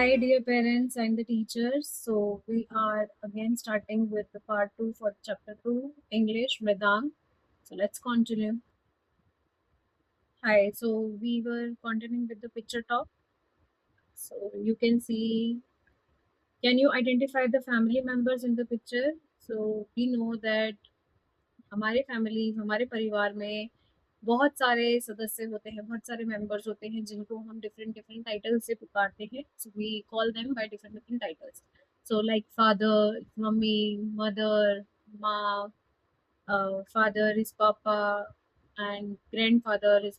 Hi, dear parents and the teachers. So, we are again starting with the part 2 for chapter 2, English, Vedang. So, let's continue. Hi, so we were continuing with the picture talk. So, you can see, can you identify the family members in the picture? So, we know that हमारे family हमारे परिवार में बहुत सारे सदस्य होते हैं, बहुत सारे मेंबर्स होते हैं जिनको हम डिफरेंट डिफरेंट टाइटल से पुकारते हैं. So we call them by different different titles. So like father, mummy, mother, माँ, father is papa, and grandfather is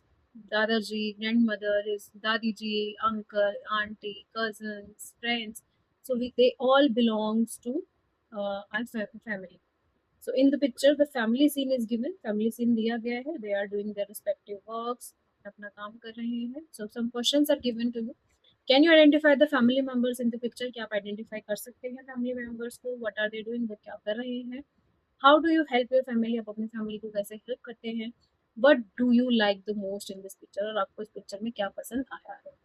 dadaji, grandmother is dadiji, uncle, auntie, cousins, friends. So they all belongs to our family. So in the picture, the family scene is given. Family scene दिया गया है. They are doing their respective works. अपना काम कर रहे हैं. So some questions are given to you. Can you identify the family members in the picture? क्या आप identify कर सकते हैं family members को? What are they doing? वो क्या कर रहे हैं? How do you help your family? आप अपनी family को कैसे help करते हैं? What do you like the most in this picture? और आपको इस picture में क्या पसंद आया है?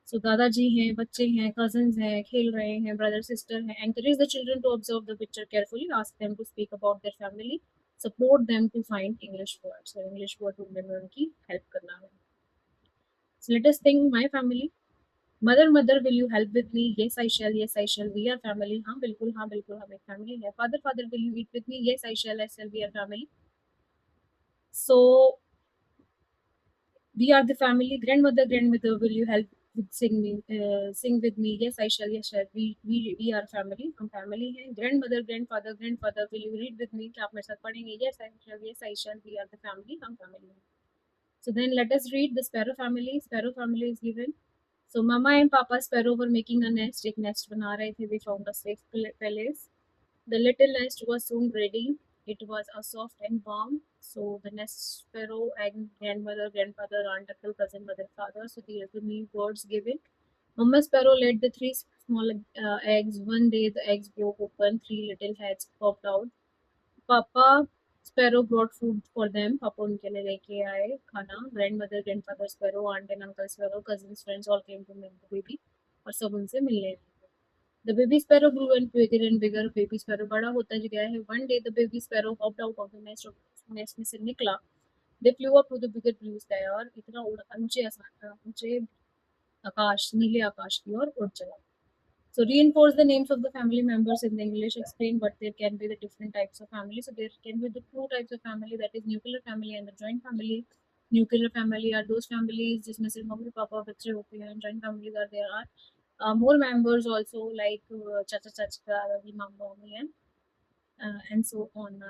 So दादाजी हैं, बच्चे हैं, cousins हैं, खेल रहे हैं, brother sister हैं. Encourage the children to observe the picture carefully. Ask them to speak about their family. Support them to find English words. So English word ढूंढने में उनकी help करना है. So let us think my family. Mother, will you help with me? Yes, I shall. Yes, I shall. We are family. हाँ बिल्कुल, हाँ बिल्कुल, हम एक family है. Father, will you eat with me? Yes, I shall. I shall. We are family. So we are the family. Grandmother, will you help with sing with me? Yes, I shall. Yes, shall. We are family. हम family हैं. Grandfather, will you read with me? क्या आप मेरे साथ पढ़ेंगे? Yes, I shall. Yes, I shall. We are the family. हम family हैं. So then let us read the sparrow family. Sparrow family is given. So Mama and Papa Sparrow were making a nest. एक nest बना रहे थे. They found a safe place. The little nest was soon ready. It was a soft and warm. So the nest sparrow and grandmother, grandfather, aunt, uncle, cousin, mother, father. So these are the new words given. Mama Sparrow laid the three small eggs. One day the eggs broke open. Three little heads popped out. Papa Sparrow brought food for them. Papa उनके लिए लेके आए खाना. Grandmother, grandfather Sparrow, aunt and uncle Sparrow, cousins, friends all came to meet the baby. और सब उनसे मिलने. The baby sparrow grew and bigger and bigger. Baby sparrow बड़ा होता गया है. One day the baby sparrow hopped out of the nest में से निकला. They flew up to the bigger blue sky और इतना ऊंचे आकाश, नीले आकाश की ओर उड़ चला. So reinforce the names of the family members in the English. Explain what there can be the different types of family. So there can be the two types of family, that is nuclear family and the joint family. Nuclear family are those families जिसमें सिर्फ mummy papa बच्चे होते हैं. Joint families are there are more members also, like chacha chacha, दादी मामा mummy and so on.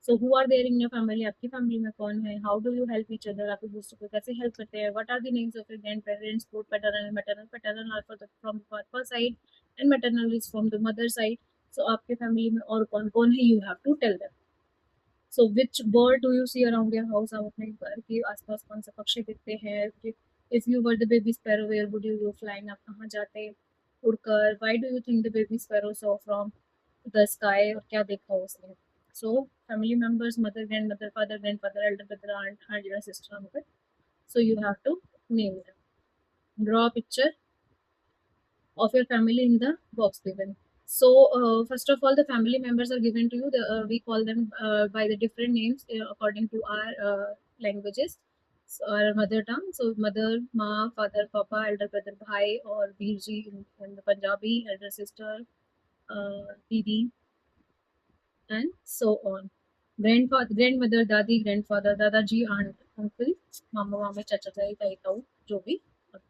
So who are there in your family? आपकी family में कौन है? How do you help each other? आप एक दूसरे को कैसे help करते हैं? What are the names of your grandparents? Both paternal and maternal. Paternal are from the father side and maternal is from the mother side. So आपके family में और कौन कौन है? You have to tell them. So which bird do you see around your house? आप अपने घर के आसपास कौन सा पक्षी दिखते हैं? If you were the baby sparrow, where would you go flying? आप कहाँ जाते उड़कर? Why do you think the baby sparrow saw from the sky? और क्या देखा उसने? So family members, mother, grandmother, father, grandfather, elder brother, aunt, younger sister, uncle. So you have to name them. Draw a picture of your family in the box given. So first of all, the family members are given to you. We call them by the different names according to our languages, so our mother tongue. So mother, ma, father, papa, elder brother, bhai, or birji in the Punjabi, elder sister, didi, and so on. Grandfather, grandmother, dadi, grandfather, dadaji, aunt, uncle, mama, mama, chacha, tai, tai, tau, jo bhi,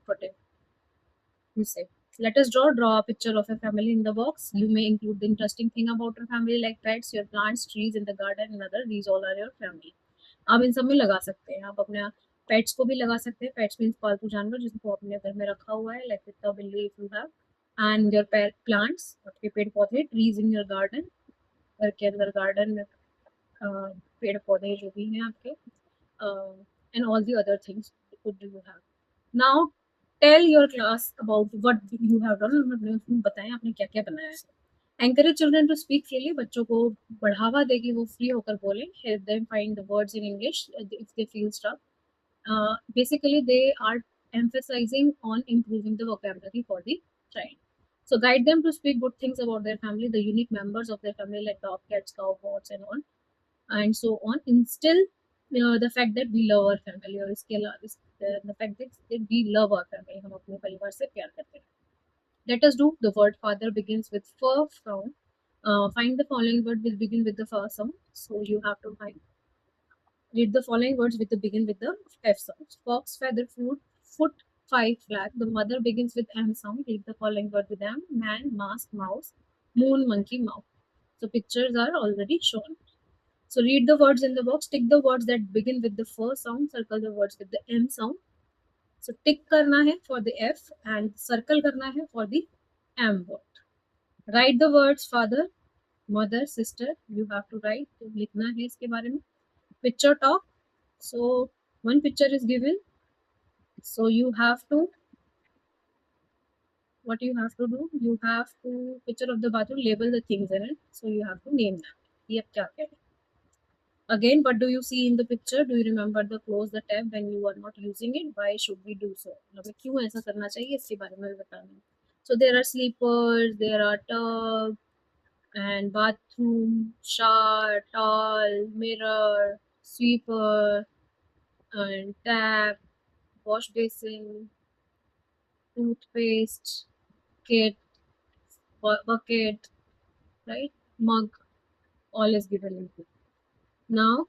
whatever you say. Let us draw a picture of a family in the box. You may include the interesting thing about your family like pets, your plants, trees in the garden and other. These all are your family. आप इन सब में लगा सकते हैं. आप अपने pets को भी लगा सकते हैं. पेट्स मीन्स पालतू जानवर जिसको अपने घर में रखा हुआ है, लाइक कुत्ता बिल्ली if you have. And your pet plants, आपके पेड़ पौधे. ट्रीज इन योर गार्डन, घर के अंदर गार्डन में पेड़ पौधे जो भी हैं आपके. And all the other things what do you have. Now tell your class about what you have done. बताएं आपने क्या क्या बनाया है. Encourage children to speak freely. बच्चों को बढ़ावा देगी वो फ्री होकर बोले. Help them find the words in English if they feel stuck. Basically they are emphasizing on improving the vocabulary for the child. So guide them to speak good things about their family, the unique members of their family like dog, cats, cow, goats, and so on. Instill the fact that we love our family, और इसके अलावा the fact that we love our family, हम अपने परिवार से प्यार करते हैं. Let us do. The word father begins with f sound. Find the following word will begin with the first sound. So you have to read the following words with the begin with the F sound. Fox, feather, fruit, foot, five, flag. The mother begins with M sound. Read the following word with M. Man, mask, mouse, moon, monkey, mouth. So pictures are already shown. So read the words in the box. Tick the words that begin with the first sound. Circle the words with the M sound. So tick करना है for the F and circle करना है for the M word. Write the words father, mother, sister. You have to write. तो लिखना है इसके बारे में. Picture talk. So one picture is given. So you have to, what you have to do, you have to picture of the bathroom, label the things in it. So you have to name them. ये अब क्या करें? Again, what do you see in the picture? Do you remember the close the tab when you are not using it? Why should we do so? हमें क्यों ऐसा करना चाहिए इसके बारे में भी बताना है. So there are sleepers, there are tub and bathroom, shower, towel, mirror, sweeper, and tap, wash basin, toothpaste, kit, bucket, right? Mug, all is given in here. Now,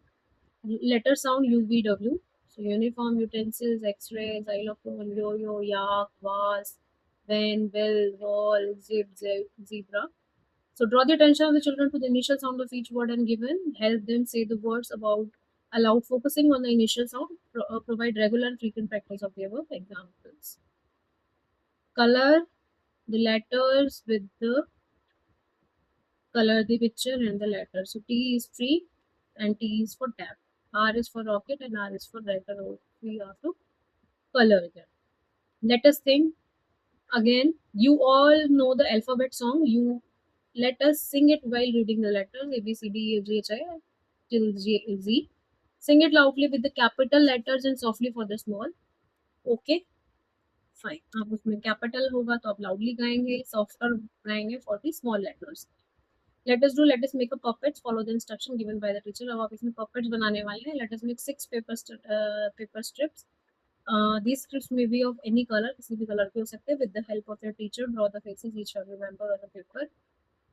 letter sound UVW. So uniform, utensils, X-ray, xylophone, yo-yo, yak, vase, van, bell, wall, zebra. So draw the attention of the children to the initial sound of each word and given. Help them say the words about aloud, focusing on the initial sound. Provide regular and frequent practice of the above examples. Color the letters with the color the picture and the letter. So T is tree and T is for tap. R is for rocket and R is for letter O. We have to color them. Let us think again. You all know the alphabet song. You let us sing it while reading the letters A B C D E F G H I till Z. Sing it loudly with the capital letters and softly for the small. Okay, fine. अब उसमें capital होगा तो आप loudly गाएंगे, softer गाएंगे for the small letters. Let us make a puppets. Follow the instruction given by the teacher. अब आप इसमें puppets बनाने वाले हैं. Let us make 6 paper strips. These strips may be of any color. किसी भी color के हो सकते हैं. With the help of your teacher, draw the faces each family member on the paper.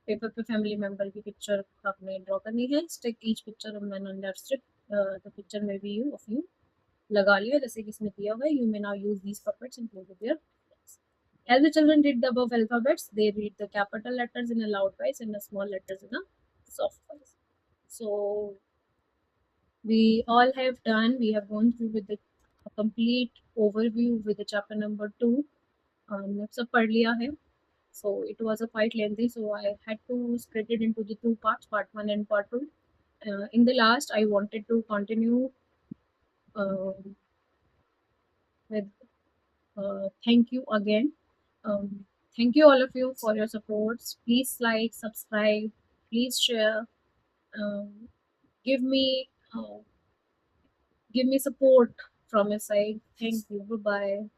Paper पे फैमिली मेंबर की picture आपने draw करनी है. Stick each picture of man on that strip. The picture may be you of you. लगा लिया जैसे कि इसमें दिया हुआ है. You may now use these puppets and play with their friends. As the children read the above alphabets, they read the capital letters in a loud voice and the small letters in a soft voice. So we all have done. We have gone through with the a complete overview with the chapter number 2. सब पढ़ लिया है. So it was a quite lengthy. So I had to split it into the two parts, part 1 and part 2. In the last, I wanted to continue uh, with thank you again. Thank you all of you for your supports. Please like, subscribe, please share. Um, give me uh, give me support from your side. Thank you. Goodbye.